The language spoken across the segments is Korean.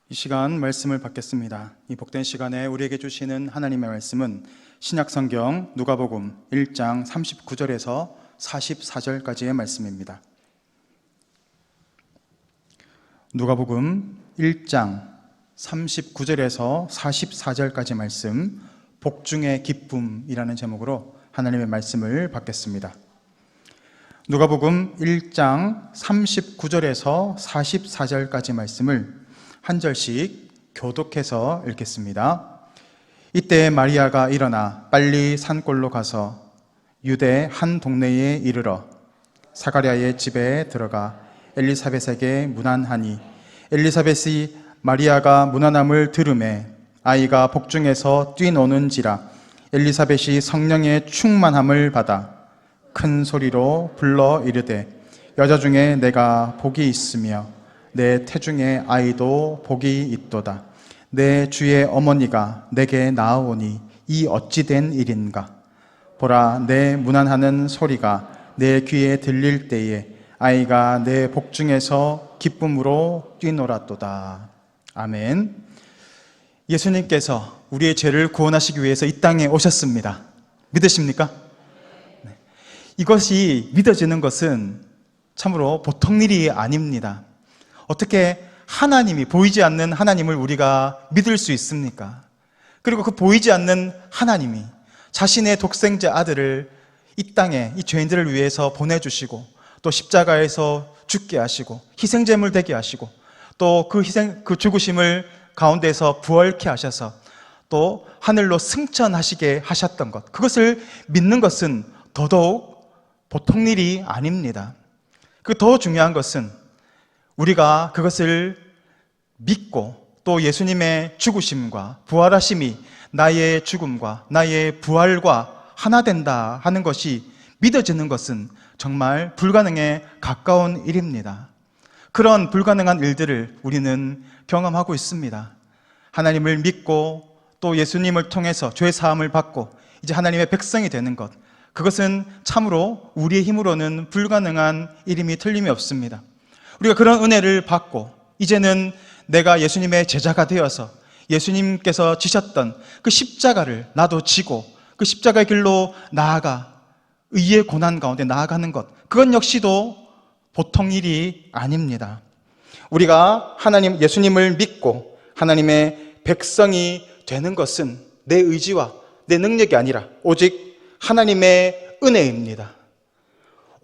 이 시간 말씀을 받겠습니다. 이 복된 시간에 우리에게 주시는 하나님의 말씀은 신약성경 누가복음 1장 39절에서 44절까지의 말씀입니다. 누가복음 1장 39절에서 44절까지 말씀, 복중의 기쁨이라는 제목으로 하나님의 말씀을 받겠습니다. 누가복음 1장 39절에서 44절까지 말씀을 한 절씩 교독해서 읽겠습니다. 이때 마리아가 일어나 빨리 산골로 가서 유대 한 동네에 이르러 사가랴의 집에 들어가 엘리사벳에게 문안하니, 엘리사벳이 마리아가 문안함을 들으매 아이가 복중에서 뛰노는지라 엘리사벳이 성령의 충만함을 받아 큰 소리로 불러 이르되, 여자 중에 내가 복이 있으며 내 태중의 아이도 복이 있도다. 내 주의 어머니가 내게 나아오니 이 어찌 된 일인가? 보라, 내 문안하는 소리가 내 귀에 들릴 때에 아이가 내 복중에서 기쁨으로 뛰놀았도다. 아멘. 예수님께서 우리의 죄를 구원하시기 위해서 이 땅에 오셨습니다. 믿으십니까? 네. 이것이 믿어지는 것은 참으로 보통 일이 아닙니다. 어떻게 하나님이, 보이지 않는 하나님을 우리가 믿을 수 있습니까? 그리고 그 보이지 않는 하나님이 자신의 독생자 아들을 이 땅에 이 죄인들을 위해서 보내주시고, 또 십자가에서 죽게 하시고 희생제물 되게 하시고, 또 그 죽으심을 가운데서 부활케 하셔서 또 하늘로 승천하시게 하셨던 것, 그것을 믿는 것은 더더욱 보통 일이 아닙니다. 그 더 중요한 것은 우리가 그것을 믿고 또 예수님의 죽으심과 부활하심이 나의 죽음과 나의 부활과 하나 된다 하는 것이 믿어지는 것은 정말 불가능에 가까운 일입니다. 그런 불가능한 일들을 우리는 경험하고 있습니다. 하나님을 믿고 또 예수님을 통해서 죄 사함을 받고 이제 하나님의 백성이 되는 것, 그것은 참으로 우리의 힘으로는 불가능한 일임이 틀림이 없습니다. 우리가 그런 은혜를 받고 이제는 내가 예수님의 제자가 되어서 예수님께서 지셨던 그 십자가를 나도 지고 그 십자가의 길로 나아가 의의 고난 가운데 나아가는 것, 그건 역시도 보통 일이 아닙니다. 우리가 하나님, 예수님을 믿고 하나님의 백성이 되는 것은 내 의지와 내 능력이 아니라 오직 하나님의 은혜입니다.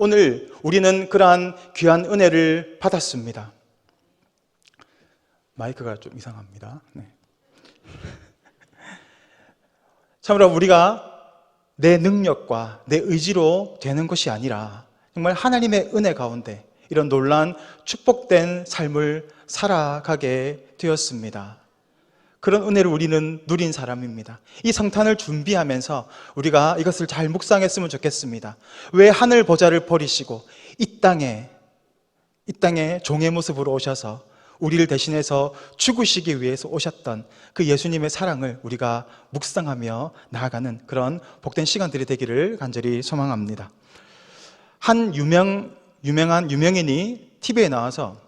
오늘 우리는 그러한 귀한 은혜를 받았습니다. 마이크가 좀 이상합니다. 네. 참으로 우리가 내 능력과 내 의지로 되는 것이 아니라 정말 하나님의 은혜 가운데 이런 놀라운 축복된 삶을 살아가게 되었습니다. 그런 은혜를 우리는 누린 사람입니다. 이 성탄을 준비하면서 우리가 이것을 잘 묵상했으면 좋겠습니다. 왜 하늘 보좌를 버리시고 이 땅에 종의 모습으로 오셔서 우리를 대신해서 죽으시기 위해서 오셨던 그 예수님의 사랑을 우리가 묵상하며 나아가는 그런 복된 시간들이 되기를 간절히 소망합니다. 한 유명한 유명인이 TV에 나와서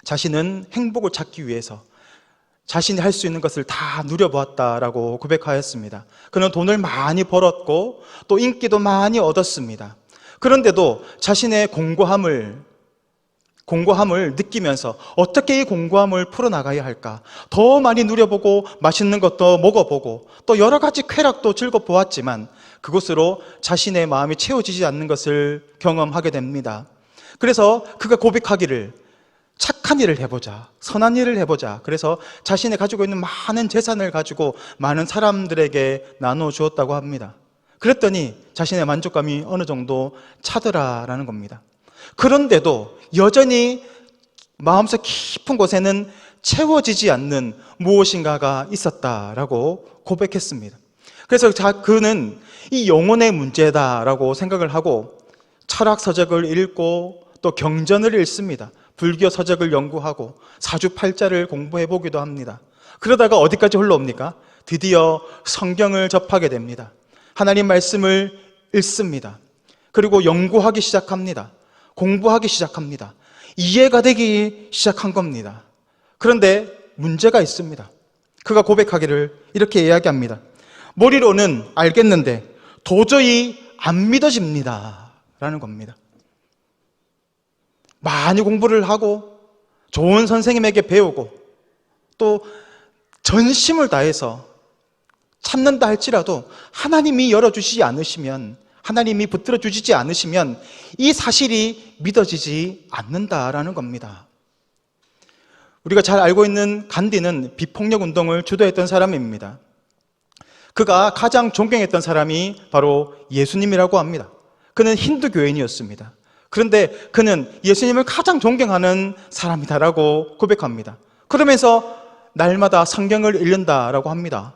자신은 행복을 찾기 위해서 자신이 할 수 있는 것을 다 누려보았다라고 고백하였습니다. 그는 돈을 많이 벌었고 또 인기도 많이 얻었습니다. 그런데도 자신의 공고함을 느끼면서 어떻게 이 공고함을 풀어나가야 할까, 더 많이 누려보고 맛있는 것도 먹어보고 또 여러 가지 쾌락도 즐겨보았지만 그것으로 자신의 마음이 채워지지 않는 것을 경험하게 됩니다. 그래서 그가 고백하기를, 착한 일을 해보자, 선한 일을 해보자. 그래서 자신이 가지고 있는 많은 재산을 가지고 많은 사람들에게 나눠주었다고 합니다. 그랬더니 자신의 만족감이 어느 정도 차더라라는 겁니다. 그런데도 여전히 마음속 깊은 곳에는 채워지지 않는 무엇인가가 있었다라고 고백했습니다. 그래서 그는 이 영혼의 문제다라고 생각을 하고 철학 서적을 읽고 또 경전을 읽습니다. 불교 서적을 연구하고 사주팔자를 공부해 보기도 합니다. 그러다가 어디까지 흘러옵니까? 드디어 성경을 접하게 됩니다. 하나님 말씀을 읽습니다. 그리고 연구하기 시작합니다. 공부하기 시작합니다. 이해가 되기 시작한 겁니다. 그런데 문제가 있습니다. 그가 고백하기를 이렇게 이야기합니다. 머리로는 알겠는데 도저히 안 믿어집니다 라는 겁니다. 많이 공부를 하고 좋은 선생님에게 배우고 또 전심을 다해서 참는다 할지라도 하나님이 열어주시지 않으시면, 하나님이 붙들어 주시지 않으시면 이 사실이 믿어지지 않는다라는 겁니다. 우리가 잘 알고 있는 간디는 비폭력 운동을 주도했던 사람입니다. 그가 가장 존경했던 사람이 바로 예수님이라고 합니다. 그는 힌두 교인이었습니다. 그런데 그는 예수님을 가장 존경하는 사람이다라고 고백합니다. 그러면서 날마다 성경을 읽는다라고 합니다.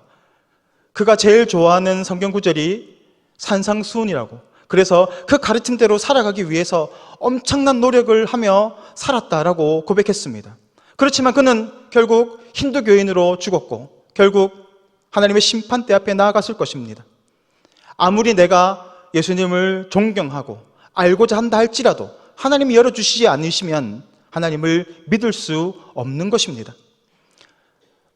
그가 제일 좋아하는 성경 구절이 산상수훈이라고, 그래서 그 가르침대로 살아가기 위해서 엄청난 노력을 하며 살았다라고 고백했습니다. 그렇지만 그는 결국 힌두 교인으로 죽었고 결국 하나님의 심판대 앞에 나아갔을 것입니다. 아무리 내가 예수님을 존경하고 알고자 한다 할지라도 하나님이 열어주시지 않으시면 하나님을 믿을 수 없는 것입니다.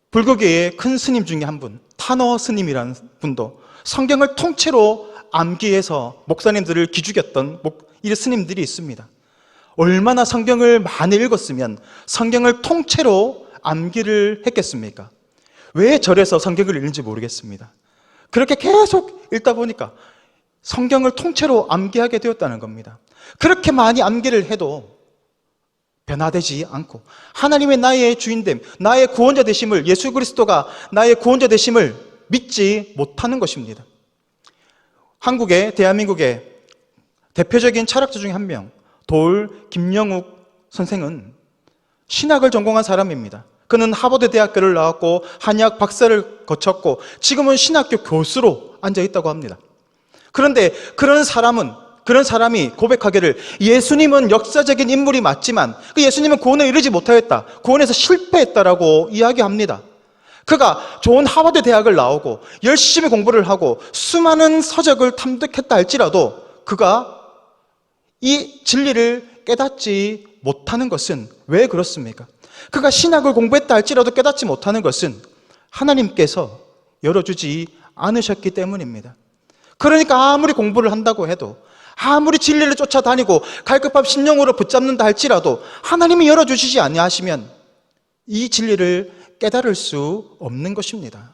불교계의 큰 스님 중에 한 분, 타너 스님이라는 분도 성경을 통째로 암기해서 목사님들을 기죽였던 이 스님들이 있습니다. 얼마나 성경을 많이 읽었으면 성경을 통째로 암기를 했겠습니까? 왜 절에서 성경을 읽는지 모르겠습니다. 그렇게 계속 읽다 보니까 성경을 통째로 암기하게 되었다는 겁니다. 그렇게 많이 암기를 해도 변화되지 않고 하나님의 나의 주인됨, 나의 구원자 되심을, 예수 그리스도가 나의 구원자 되심을 믿지 못하는 것입니다. 한국의, 대한민국의 대표적인 철학자 중에 한 명, 돌 김영욱 선생은 신학을 전공한 사람입니다. 그는 하버드 대학교를 나왔고 한의학 박사를 거쳤고 지금은 신학교 교수로 앉아 있다고 합니다. 그런데 그런 사람이 고백하기를 예수님은 역사적인 인물이 맞지만 그 예수님은 구원에 이르지 못하였다, 구원에서 실패했다라고 이야기합니다. 그가 좋은 하버드 대학을 나오고 열심히 공부를 하고 수많은 서적을 탐독했다 할지라도 그가 이 진리를 깨닫지 못하는 것은 왜 그렇습니까? 그가 신학을 공부했다 할지라도 깨닫지 못하는 것은 하나님께서 열어주지 않으셨기 때문입니다. 그러니까 아무리 공부를 한다고 해도, 아무리 진리를 쫓아다니고 갈급한 심령으로 붙잡는다 할지라도 하나님이 열어주시지 아니하시면 이 진리를 깨달을 수 없는 것입니다.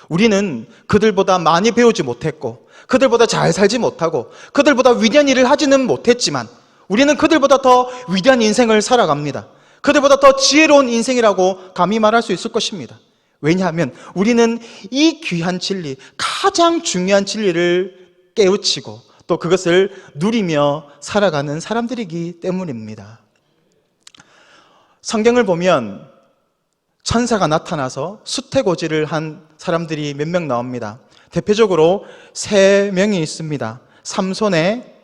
우리는 그들보다 많이 배우지 못했고 그들보다 잘 살지 못하고 그들보다 위대한 일을 하지는 못했지만 우리는 그들보다 더 위대한 인생을 살아갑니다. 그들보다 더 지혜로운 인생이라고 감히 말할 수 있을 것입니다. 왜냐하면 우리는 이 귀한 진리, 가장 중요한 진리를 깨우치고 또 그것을 누리며 살아가는 사람들이기 때문입니다. 성경을 보면 천사가 나타나서 수태고지를 한 사람들이 몇 명 나옵니다. 대표적으로 3명이 있습니다. 삼손의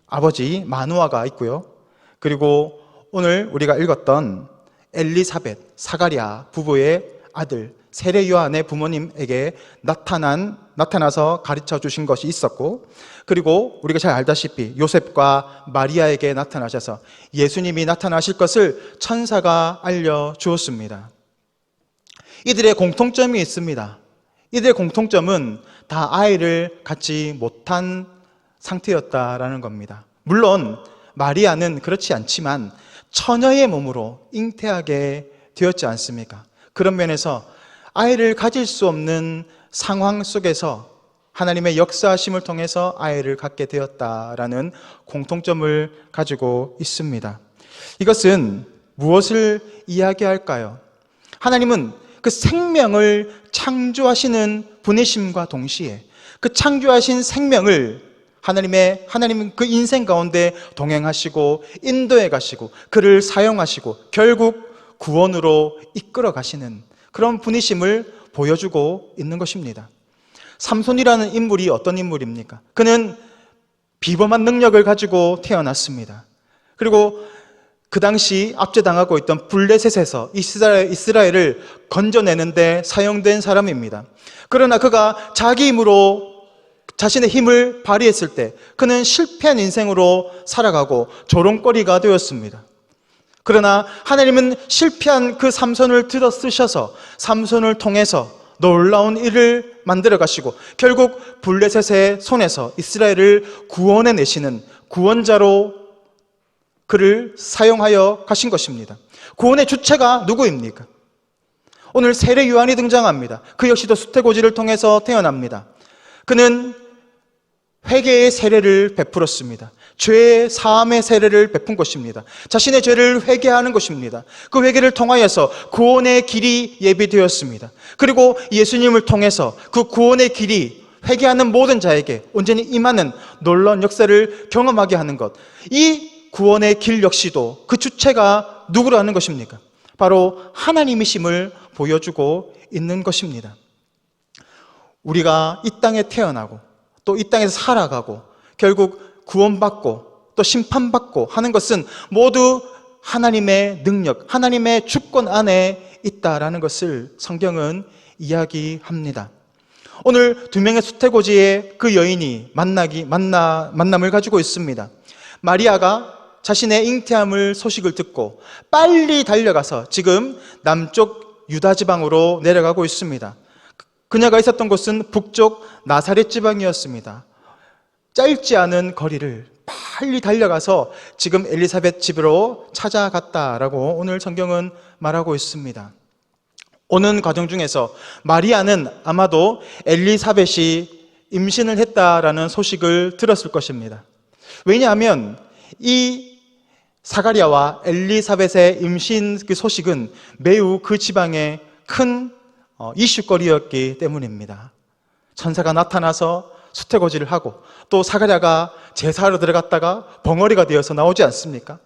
아버지 마누아가 있고요. 그리고 오늘 우리가 읽었던 엘리사벳, 사가랴 부부의 아들 세례 요한의 부모님에게 나타나서 가르쳐 주신 것이 있었고, 그리고 우리가 잘 알다시피 요셉과 마리아에게 나타나셔서 예수님이 나타나실 것을 천사가 알려주었습니다. 이들의 공통점이 있습니다. 이들의 공통점은 다 아이를 갖지 못한 상태였다라는 겁니다. 물론 마리아는 그렇지 않지만 처녀의 몸으로 잉태하게 되었지 않습니까? 그런 면에서 아이를 가질 수 없는 상황 속에서 하나님의 역사하심을 통해서 아이를 갖게 되었다라는 공통점을 가지고 있습니다. 이것은 무엇을 이야기할까요? 하나님은 그 생명을 창조하시는 분이심과 동시에 그 창조하신 생명을 하나님은 그 인생 가운데 동행하시고 인도해 가시고 그를 사용하시고 결국 구원으로 이끌어 가시는 그런 분이심을 보여주고 있는 것입니다. 삼손이라는 인물이 어떤 인물입니까? 그는 비범한 능력을 가지고 태어났습니다. 그리고 그 당시 압제당하고 있던 블레셋에서 이스라엘을 건져내는데 사용된 사람입니다. 그러나 그가 자기 힘으로 자신의 힘을 발휘했을 때 그는 실패한 인생으로 살아가고 조롱거리가 되었습니다. 그러나 하나님은 실패한 그 삼손을 들어 쓰셔서 삼손을 통해서 놀라운 일을 만들어 가시고 결국 블레셋의 손에서 이스라엘을 구원해 내시는 구원자로 그를 사용하여 가신 것입니다. 구원의 주체가 누구입니까? 오늘 세례 요한이 등장합니다. 그 역시도 수태고지를 통해서 태어납니다. 그는 회개의 세례를 베풀었습니다. 죄의 사함의 세례를 베푼 것입니다. 자신의 죄를 회개하는 것입니다. 그 회개를 통하여서 구원의 길이 예비되었습니다. 그리고 예수님을 통해서 그 구원의 길이 회개하는 모든 자에게 온전히 임하는 놀라운 역사를 경험하게 하는 것, 이 구원의 길 역시도 그 주체가 누구라는 것입니까? 바로 하나님이심을 보여주고 있는 것입니다. 우리가 이 땅에 태어나고 또 이 땅에서 살아가고 결국 구원받고 또 심판받고 하는 것은 모두 하나님의 능력, 하나님의 주권 안에 있다라는 것을 성경은 이야기합니다. 오늘 두 명의 수태고지의 그 여인이 만남을 가지고 있습니다. 마리아가 자신의 잉태함을 소식을 듣고 빨리 달려가서 지금 남쪽 유다 지방으로 내려가고 있습니다. 그녀가 있었던 곳은 북쪽 나사렛 지방이었습니다. 짧지 않은 거리를 빨리 달려가서 지금 엘리사벳 집으로 찾아갔다라고 오늘 성경은 말하고 있습니다. 오는 과정 중에서 마리아는 아마도 엘리사벳이 임신을 했다라는 소식을 들었을 것입니다. 왜냐하면 이 사가랴와 엘리사벳의 임신 그 소식은 매우 그 지방의 큰 이슈거리였기 때문입니다. 천사가 나타나서 수태고지를 하고 또 사가랴가 제사하러 들어갔다가 벙어리가 되어서 나오지 않습니까?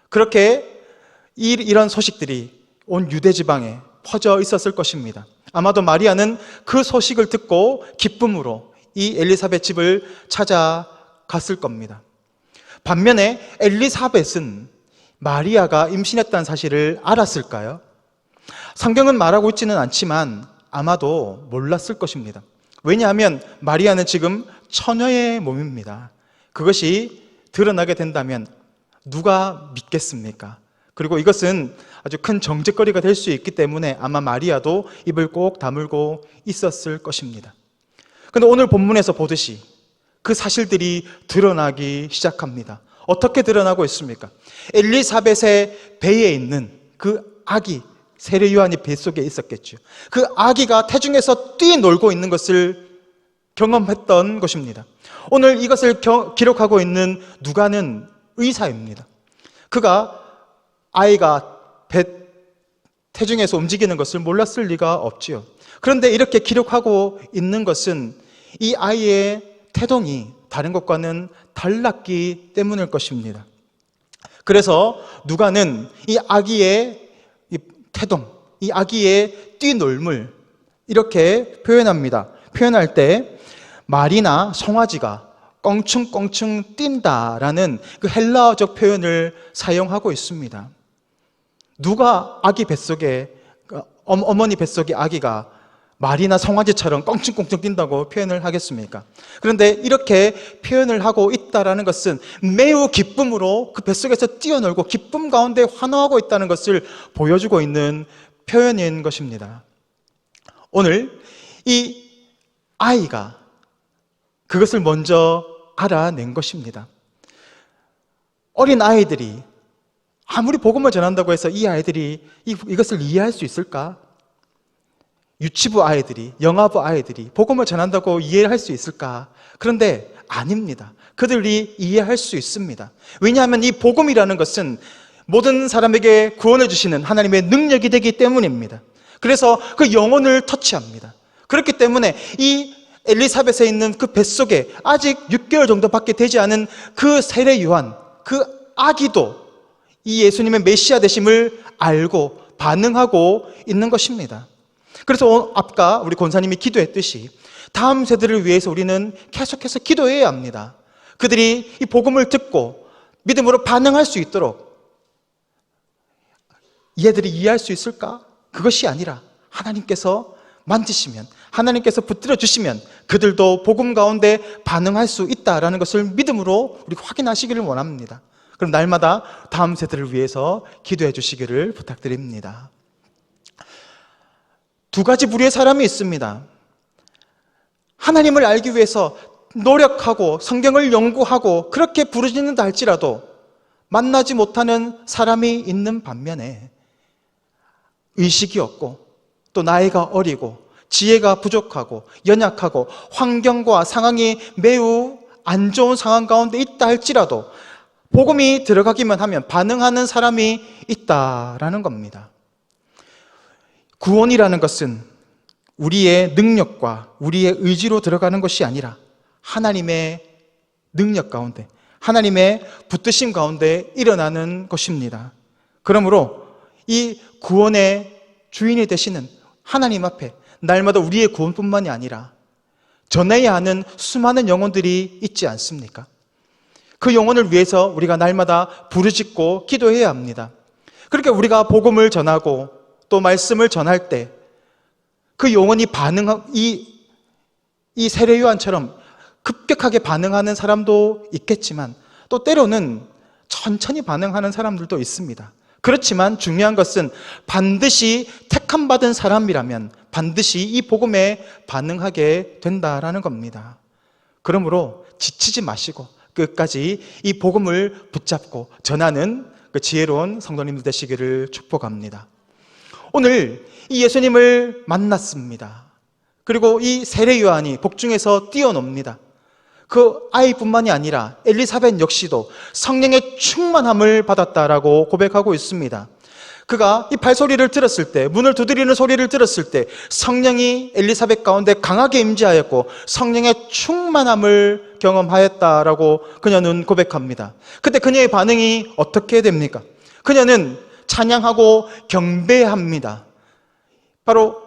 그렇게 이런 소식들이 온 유대 지방에 퍼져 있었을 것입니다. 아마도 마리아는 그 소식을 듣고 기쁨으로 이 엘리사벳 집을 찾아갔을 겁니다. 반면에 엘리사벳은 마리아가 임신했다는 사실을 알았을까요? 성경은 말하고 있지는 않지만 아마도 몰랐을 것입니다. 왜냐하면 마리아는 지금 처녀의 몸입니다. 그것이 드러나게 된다면 누가 믿겠습니까? 그리고 이것은 아주 큰 정죄거리가 될 수 있기 때문에 아마 마리아도 입을 꼭 다물고 있었을 것입니다. 그런데 오늘 본문에서 보듯이 그 사실들이 드러나기 시작합니다. 어떻게 드러나고 있습니까? 엘리사벳의 배에 있는 그 아기, 세례 요한이 뱃속에 있었겠죠. 그 아기가 태중에서 뛰놀고 있는 것을 경험했던 것입니다. 오늘 이것을 기록하고 있는 누가는 의사입니다. 그가 아이가 태중에서 움직이는 것을 몰랐을 리가 없지요. 그런데 이렇게 기록하고 있는 것은 이 아이의 태동이 다른 것과는 달랐기 때문일 것입니다. 그래서 누가는 이 아기의 이 태동, 이 아기의 뛰놀물 이렇게 표현합니다. 표현할 때 말이나 송아지가 껑충껑충 뛴다라는 그 헬라어적 표현을 사용하고 있습니다. 누가 아기 뱃속에 어머니 뱃속에 아기가 말이나 송아지처럼 껑충껑충 뛴다고 표현을 하겠습니까? 그런데 이렇게 표현을 하고 있다라는 것은 매우 기쁨으로 그 뱃속에서 뛰어놀고 기쁨 가운데 환호하고 있다는 것을 보여주고 있는 표현인 것입니다. 오늘 이 아이가 그것을 먼저 알아낸 것입니다. 어린 아이들이 아무리 복음을 전한다고 해서 이 아이들이 이것을 이해할 수 있을까? 유치부 아이들이, 영아부 아이들이 복음을 전한다고 이해할 수 있을까? 그런데 아닙니다. 그들이 이해할 수 있습니다. 왜냐하면 이 복음이라는 것은 모든 사람에게 구원해 주시는 하나님의 능력이 되기 때문입니다. 그래서 그 영혼을 터치합니다. 그렇기 때문에 이 엘리사벳에 있는 그 뱃속에 아직 6개월 정도밖에 되지 않은 그 세례 요한, 그 아기도 이 예수님의 메시아 되심을 알고 반응하고 있는 것입니다. 그래서 아까 우리 권사님이 기도했듯이 다음 세대를 위해서 우리는 계속해서 기도해야 합니다. 그들이 이 복음을 듣고 믿음으로 반응할 수 있도록. 얘들이 이해할 수 있을까? 그것이 아니라 하나님께서 만지시면, 하나님께서 붙들어 주시면 그들도 복음 가운데 반응할 수 있다라는 것을 믿음으로 우리 확인하시기를 원합니다. 그럼 날마다 다음 세대를 위해서 기도해 주시기를 부탁드립니다. 두 가지 부류의 사람이 있습니다. 하나님을 알기 위해서 노력하고 성경을 연구하고 그렇게 부르짖는다 할지라도 만나지 못하는 사람이 있는 반면에 의식이 없고 또 나이가 어리고 지혜가 부족하고 연약하고 환경과 상황이 매우 안 좋은 상황 가운데 있다 할지라도 복음이 들어가기만 하면 반응하는 사람이 있다라는 겁니다. 구원이라는 것은 우리의 능력과 우리의 의지로 들어가는 것이 아니라 하나님의 능력 가운데, 하나님의 붙드심 가운데 일어나는 것입니다. 그러므로 이 구원의 주인이 되시는 하나님 앞에 날마다 우리의 구원뿐만이 아니라 전해야 하는 수많은 영혼들이 있지 않습니까? 그 영혼을 위해서 우리가 날마다 부르짖고 기도해야 합니다. 그렇게 우리가 복음을 전하고 또 말씀을 전할 때 그 영혼이 이 세례 요한처럼 급격하게 반응하는 사람도 있겠지만 또 때로는 천천히 반응하는 사람들도 있습니다. 그렇지만 중요한 것은 반드시 택함받은 사람이라면 반드시 이 복음에 반응하게 된다라는 겁니다. 그러므로 지치지 마시고 끝까지 이 복음을 붙잡고 전하는 그 지혜로운 성도님들 되시기를 축복합니다. 오늘 이 예수님을 만났습니다. 그리고 이 세례 요한이 복중에서 뛰어놉니다. 그 아이뿐만이 아니라 엘리사벳 역시도 성령의 충만함을 받았다라고 고백하고 있습니다. 그가 이 발소리를 들었을 때, 문을 두드리는 소리를 들었을 때 성령이 엘리사벳 가운데 강하게 임재하였고 성령의 충만함을 경험하였다라고 그녀는 고백합니다. 그때 그녀의 반응이 어떻게 됩니까? 그녀는 찬양하고 경배합니다. 바로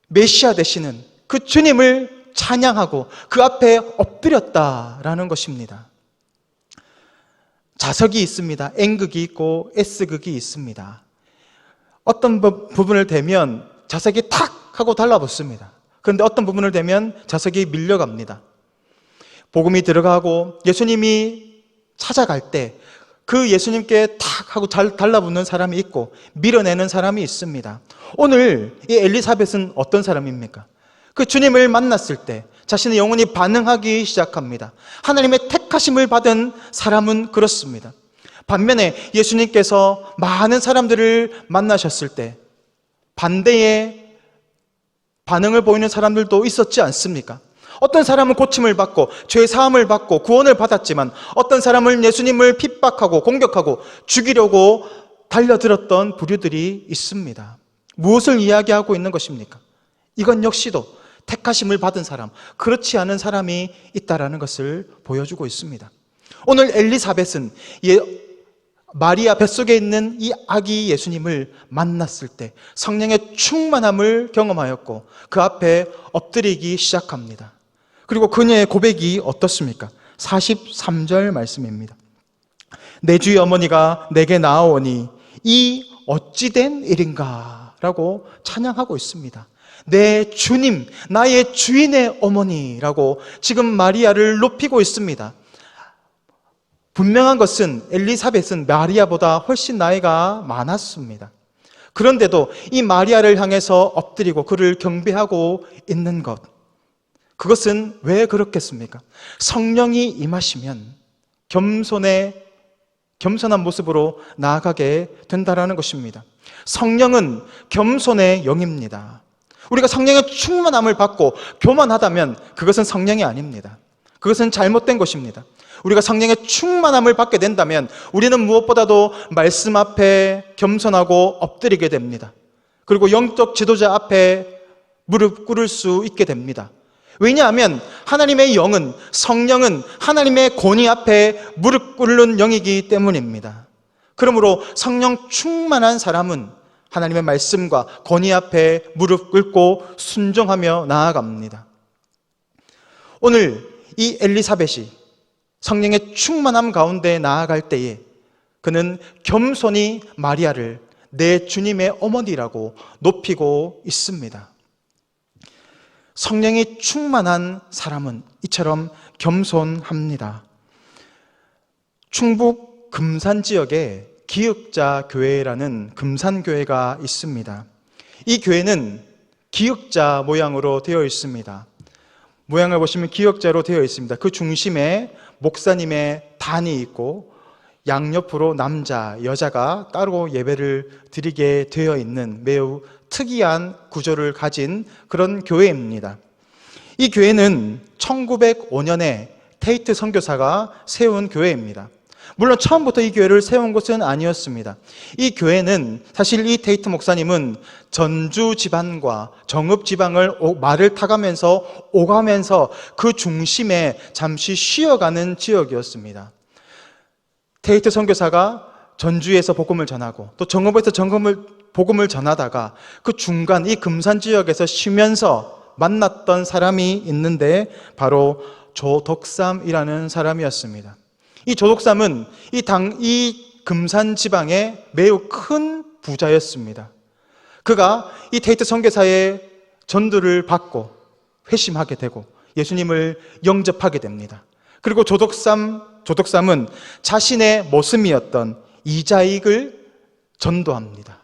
메시아 되시는 그 주님을 찬양하고 그 앞에 엎드렸다라는 것입니다. 자석이 있습니다. N극이 있고 S극이 있습니다. 어떤 부분을 대면 자석이 탁 하고 달라붙습니다. 그런데 어떤 부분을 대면 자석이 밀려갑니다. 복음이 들어가고 예수님이 찾아갈 때 그 예수님께 탁 하고 잘 달라붙는 사람이 있고 밀어내는 사람이 있습니다. 오늘 이 엘리사벳은 어떤 사람입니까? 그 주님을 만났을 때 자신의 영혼이 반응하기 시작합니다. 하나님의 택하심을 받은 사람은 그렇습니다. 반면에 예수님께서 많은 사람들을 만나셨을 때 반대의 반응을 보이는 사람들도 있었지 않습니까? 어떤 사람은 고침을 받고 죄 사함을 받고 구원을 받았지만 어떤 사람은 예수님을 핍박하고 공격하고 죽이려고 달려들었던 부류들이 있습니다. 무엇을 이야기하고 있는 것입니까? 이건 역시도 택하심을 받은 사람, 그렇지 않은 사람이 있다라는 것을 보여주고 있습니다. 오늘 엘리사벳은 마리아 뱃속에 있는 이 아기 예수님을 만났을 때 성령의 충만함을 경험하였고 그 앞에 엎드리기 시작합니다. 그리고 그녀의 고백이 어떻습니까? 43절 말씀입니다. 내 주의 어머니가 내게 나아오니 이 어찌된 일인가? 라고 찬양하고 있습니다. 내 주님, 나의 주인의 어머니라고 지금 마리아를 높이고 있습니다. 분명한 것은 엘리사벳은 마리아보다 훨씬 나이가 많았습니다. 그런데도 이 마리아를 향해서 엎드리고 그를 경배하고 있는 것, 그것은 왜 그렇겠습니까? 성령이 임하시면 겸손한 모습으로 나아가게 된다는 것입니다. 성령은 겸손의 영입니다. 우리가 성령의 충만함을 받고 교만하다면 그것은 성령이 아닙니다. 그것은 잘못된 것입니다. 우리가 성령의 충만함을 받게 된다면 우리는 무엇보다도 말씀 앞에 겸손하고 엎드리게 됩니다. 그리고 영적 지도자 앞에 무릎 꿇을 수 있게 됩니다. 왜냐하면 하나님의 영은, 성령은 하나님의 권위 앞에 무릎 꿇는 영이기 때문입니다. 그러므로 성령 충만한 사람은 하나님의 말씀과 권위 앞에 무릎 꿇고 순종하며 나아갑니다. 오늘 이 엘리사벳이 성령의 충만함 가운데 나아갈 때에 그는 겸손히 마리아를 내 주님의 어머니라고 높이고 있습니다. 성령이 충만한 사람은 이처럼 겸손합니다. 충북 금산 지역에 기역자 교회라는 금산교회가 있습니다. 이 교회는 기역자 모양으로 되어 있습니다. 모양을 보시면 기역자로 되어 있습니다. 그 중심에 목사님의 단이 있고 양옆으로 남자, 여자가 따로 예배를 드리게 되어 있는 매우 특이한 구조를 가진 그런 교회입니다. 이 교회는 1905년에 테이트 선교사가 세운 교회입니다. 물론 처음부터 이 교회를 세운 것은 아니었습니다. 이 교회는 사실 이 테이트 목사님은 전주 지방과 정읍 지방을 말을 타가면서 오가면서 그 중심에 잠시 쉬어가는 지역이었습니다. 테이트 선교사가 전주에서 복음을 전하고 또 정읍에서 복음을 전하다가 그 중간 이 금산 지역에서 쉬면서 만났던 사람이 있는데 바로 조덕삼이라는 사람이었습니다. 이 조덕삼은 이 금산 지방의 매우 큰 부자였습니다. 그가 이 테이트 선교사의 전도를 받고 회심하게 되고 예수님을 영접하게 됩니다. 그리고 조덕삼은 자신의 모습이었던 이자익을 전도합니다.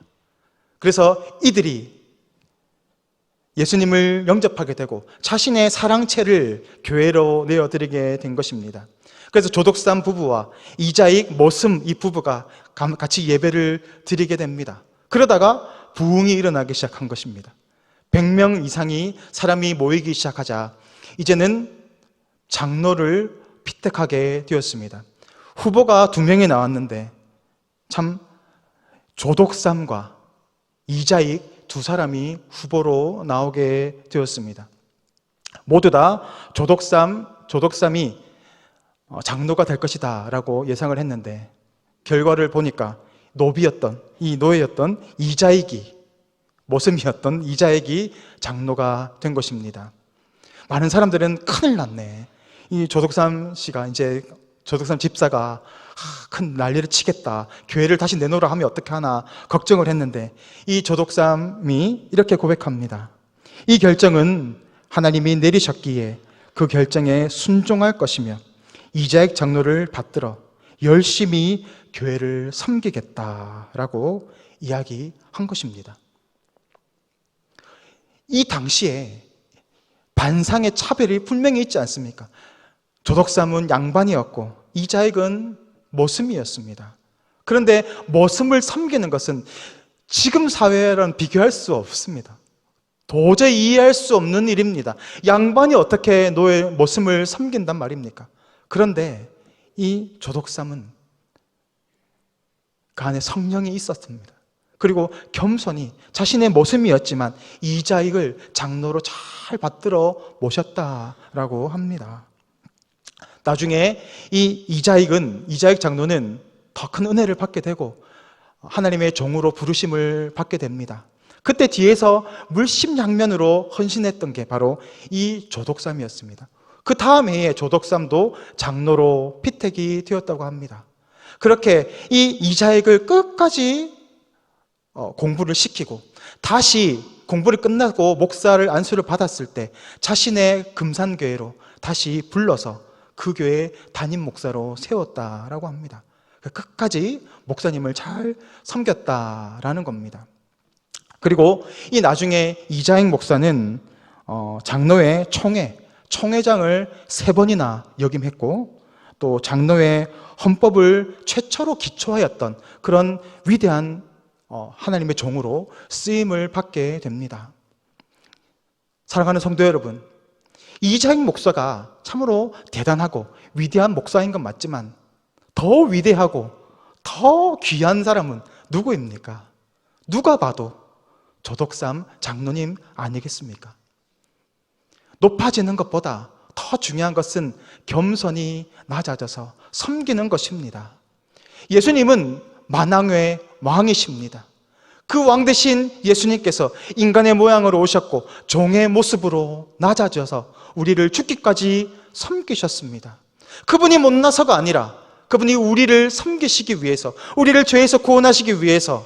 그래서 이들이 예수님을 영접하게 되고 자신의 사랑채를 교회로 내어드리게 된 것입니다. 그래서 조덕삼 부부와 이자익 모슴 이 부부가 같이 예배를 드리게 됩니다. 그러다가 부흥이 일어나기 시작한 것입니다. 100명 이상이 사람이 모이기 시작하자 이제는 장로를 피택하게 되었습니다. 후보가 2명이 나왔는데 참 조덕삼과 이자익 2사람이 후보로 나오게 되었습니다. 모두 다 조덕삼이 장로가 될 것이다 라고 예상을 했는데 결과를 보니까 노예였던 모슴이었던 이자익이 장로가 된 것입니다. 많은 사람들은 큰일 났네. 이 조덕삼 씨가 조덕삼 집사가 큰 난리를 치겠다. 교회를 다시 내놓으라 하면 어떻게 하나 걱정을 했는데 이 조덕삼이 이렇게 고백합니다. 이 결정은 하나님이 내리셨기에 그 결정에 순종할 것이며 이자익 장로를 받들어 열심히 교회를 섬기겠다라고 이야기한 것입니다. 이 당시에 반상의 차별이 분명히 있지 않습니까? 조덕삼은 양반이었고 이자익은 모슴이었습니다. 그런데 모슴을 섬기는 것은 지금 사회랑 비교할 수 없습니다. 도저히 이해할 수 없는 일입니다. 양반이 어떻게 모슴을 섬긴단 말입니까? 그런데 이 조덕삼은 그 안에 성령이 있었습니다. 그리고 겸손히 자신의 모습이었지만 이자익을 장로로 잘 받들어 모셨다라고 합니다. 나중에 이 이자익 장로는 더 큰 은혜를 받게 되고 하나님의 종으로 부르심을 받게 됩니다. 그때 뒤에서 물심양면으로 헌신했던 게 바로 이 조덕삼이었습니다. 그 다음 해에 조덕삼도 장로로 피택이 되었다고 합니다. 그렇게 이 이자익을 끝까지 공부를 시키고 다시 공부를 끝나고 목사를 안수를 받았을 때 자신의 금산교회로 다시 불러서 그 교회의 담임 목사로 세웠다라고 합니다. 끝까지 목사님을 잘 섬겼다라는 겁니다. 그리고 이 나중에 이자익 목사는 장로회 총회장을 3번이나 역임했고 또 장로회 헌법을 최초로 기초하였던 그런 위대한 하나님의 종으로 쓰임을 받게 됩니다. 사랑하는 성도 여러분, 이자익 목사가 참으로 대단하고 위대한 목사인 건 맞지만 더 위대하고 더 귀한 사람은 누구입니까? 누가 봐도 조덕삼 장로님 아니겠습니까? 높아지는 것보다 더 중요한 것은 겸손히 낮아져서 섬기는 것입니다. 예수님은 만왕의 왕이십니다. 그 왕 대신 예수님께서 인간의 모양으로 오셨고 종의 모습으로 낮아져서 우리를 죽기까지 섬기셨습니다. 그분이 못나서가 아니라 그분이 우리를 섬기시기 위해서, 우리를 죄에서 구원하시기 위해서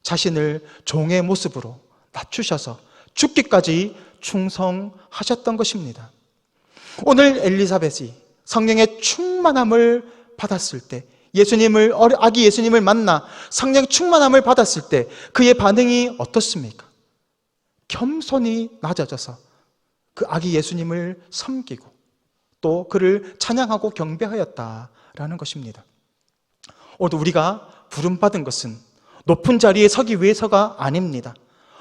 자신을 종의 모습으로 낮추셔서 죽기까지 충성하셨던 것입니다. 오늘 엘리사벳이 성령의 충만함을 받았을 때 아기 예수님을 만나 성령 충만함을 받았을 때 그의 반응이 어떻습니까? 겸손히 낮아져서 그 아기 예수님을 섬기고 또 그를 찬양하고 경배하였다라는 것입니다. 오늘도 우리가 부름받은 것은 높은 자리에 서기 위해서가 아닙니다.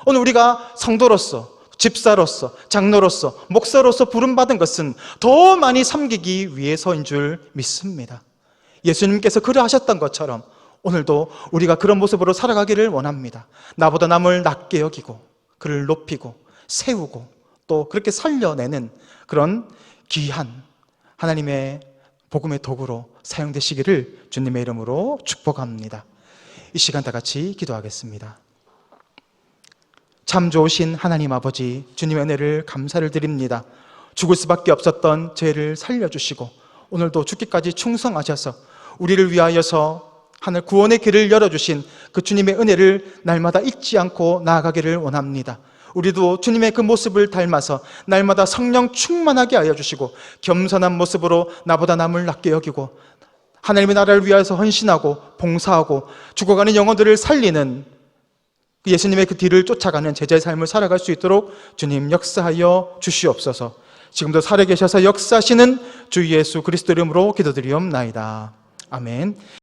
오늘 우리가 성도로서, 집사로서, 장로로서, 목사로서 부름받은 것은 더 많이 섬기기 위해서인 줄 믿습니다. 예수님께서 그러하셨던 것처럼 오늘도 우리가 그런 모습으로 살아가기를 원합니다. 나보다 남을 낮게 여기고 그를 높이고 세우고 또 그렇게 살려내는 그런 귀한 하나님의 복음의 도구로 사용되시기를 주님의 이름으로 축복합니다. 이 시간 다 같이 기도하겠습니다. 참 좋으신 하나님 아버지, 주님의 은혜를 감사를 드립니다. 죽을 수밖에 없었던 죄를 살려주시고 오늘도 죽기까지 충성하셔서 우리를 위하여서 하늘 구원의 길을 열어주신 그 주님의 은혜를 날마다 잊지 않고 나아가기를 원합니다. 우리도 주님의 그 모습을 닮아서 날마다 성령 충만하게 하여 주시고 겸손한 모습으로 나보다 남을 낮게 여기고 하나님의 나라를 위하여서 헌신하고 봉사하고 죽어가는 영혼들을 살리는 예수님의 그 뒤를 쫓아가는 제자의 삶을 살아갈 수 있도록 주님 역사하여 주시옵소서. 지금도 살아계셔서 역사하시는 주 예수 그리스도 이름으로 기도드리옵나이다. 아멘.